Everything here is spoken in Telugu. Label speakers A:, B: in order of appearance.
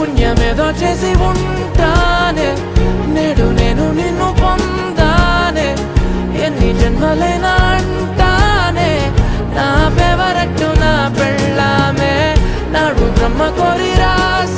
A: పుణ్యమేదో చేసి ఉంటానే నేడు నేను నిన్ను పొందానే ఎన్ని జన్మలైనా అంటానే నా ఫేవరెట్ నా పెళ్ళామే నాడు బ్రహ్మ కోరి రాసి